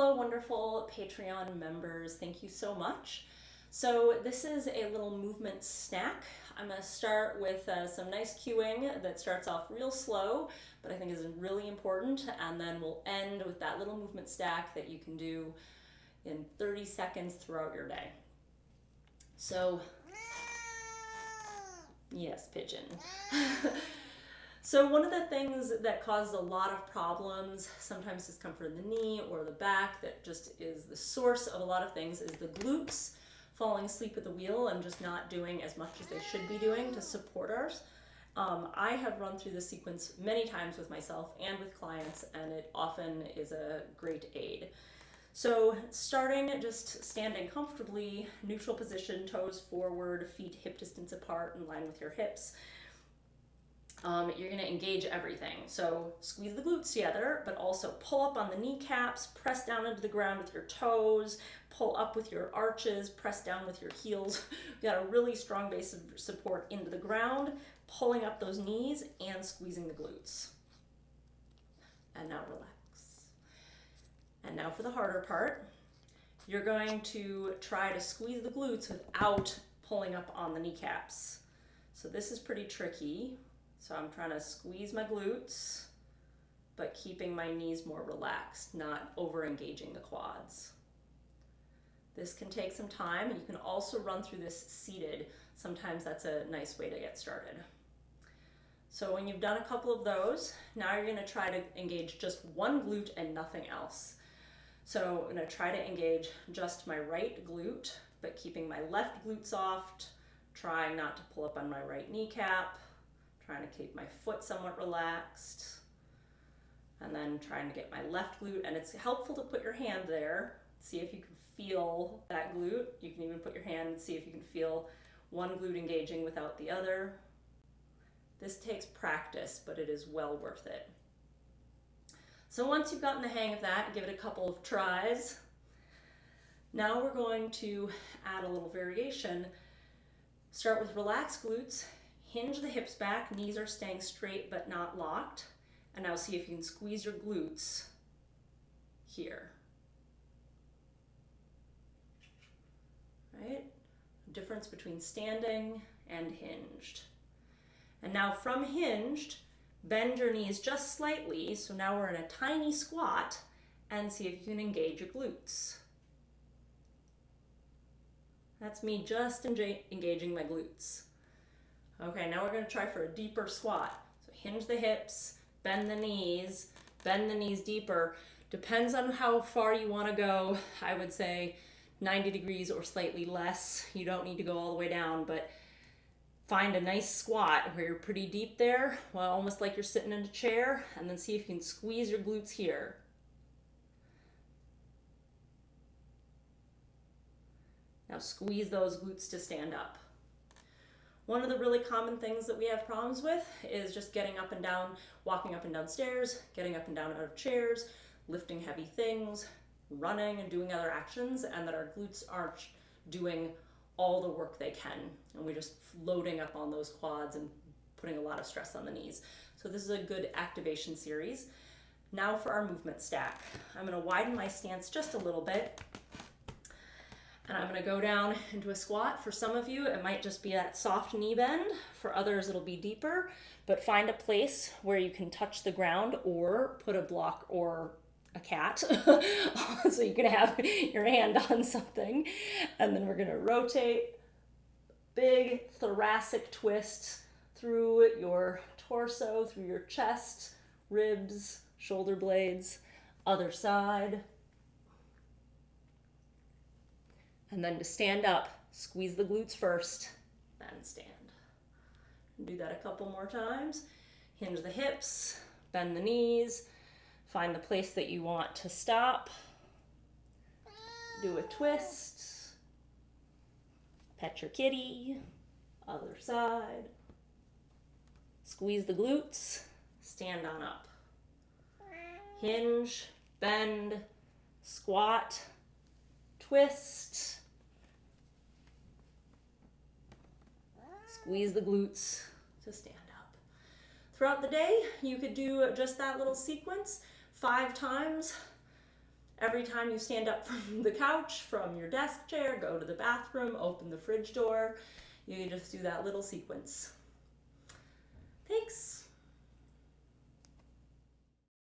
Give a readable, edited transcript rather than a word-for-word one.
Hello, wonderful Patreon members. Thank you so much. So this is a little movement snack. I'm going to start with some nice cueing that starts off real slow, but I think is really important, and then we'll end with that little movement stack that you can do in 30 seconds throughout your day. So, yes, pigeon. So one of the things that causes a lot of problems, sometimes discomfort in the knee or the back, that just is the source of a lot of things, is the glutes falling asleep at the wheel and just not doing as much as they should be doing to support ours. I have run through this sequence many times with myself and with clients, and it often is a great aid. So starting just standing comfortably, neutral position, toes forward, feet hip distance apart in line with your hips. You're going to engage everything. So squeeze the glutes together, but also pull up on the kneecaps, press down into the ground with your toes, pull up with your arches, press down with your heels. You got a really strong base of support into the ground, pulling up those knees and squeezing the glutes. And now relax. And now for the harder part. You're going to try to squeeze the glutes without pulling up on the kneecaps. So this is pretty tricky. So I'm trying to squeeze my glutes, but keeping my knees more relaxed, not over engaging the quads. This can take some time, and you can also run through this seated. Sometimes that's a nice way to get started. So when you've done a couple of those, now you're going to try to engage just one glute and nothing else. So I'm going to try to engage just my right glute, but keeping my left glute soft, trying not to pull up on my right kneecap, trying to keep my foot somewhat relaxed, and then trying to get my left glute. And it's helpful to put your hand there, see if you can feel that glute. You can even put your hand and see if you can feel one glute engaging without the other. This takes practice, but it is well worth it. So once you've gotten the hang of that, give it a couple of tries. Now we're going to add a little variation. Start with relaxed glutes. Hinge the hips back, knees are staying straight but not locked. And now see if you can squeeze your glutes here. Right? Difference between standing and hinged. And now from hinged, bend your knees just slightly. So now we're in a tiny squat, and see if you can engage your glutes. That's me just engaging my glutes. Okay, now we're going to try for a deeper squat. So hinge the hips, bend the knees deeper. Depends on how far you want to go. I would say 90 degrees or slightly less. You don't need to go all the way down, but find a nice squat where you're pretty deep there, well, almost like you're sitting in a chair, and then see if you can squeeze your glutes here. Now squeeze those glutes to stand up. One of the really common things that we have problems with is just getting up and down, walking up and down stairs, getting up and down out of chairs, lifting heavy things, running and doing other actions, and that our glutes aren't doing all the work they can. And we're just loading up on those quads and putting a lot of stress on the knees. So this is a good activation series. Now for our movement stack. I'm going to widen my stance just a little bit. And I'm going to go down into a squat. For some of you, it might just be that soft knee bend. For others, it'll be deeper. But find a place where you can touch the ground or put a block or a cat so you can have your hand on something. And then we're going to rotate. Big thoracic twist through your torso, through your chest, ribs, shoulder blades. Other side. And then to stand up, squeeze the glutes first, then stand. Do that a couple more times. Hinge the hips, bend the knees, find the place that you want to stop. Do a twist. Pet your kitty. Other side. Squeeze the glutes, stand on up. Hinge, bend, squat, twist. Squeeze the glutes to stand up. Throughout the day, you could do just that little sequence 5 times, Every time you stand up from the couch, from your desk chair, go to the bathroom, open the fridge door, you just do that little sequence.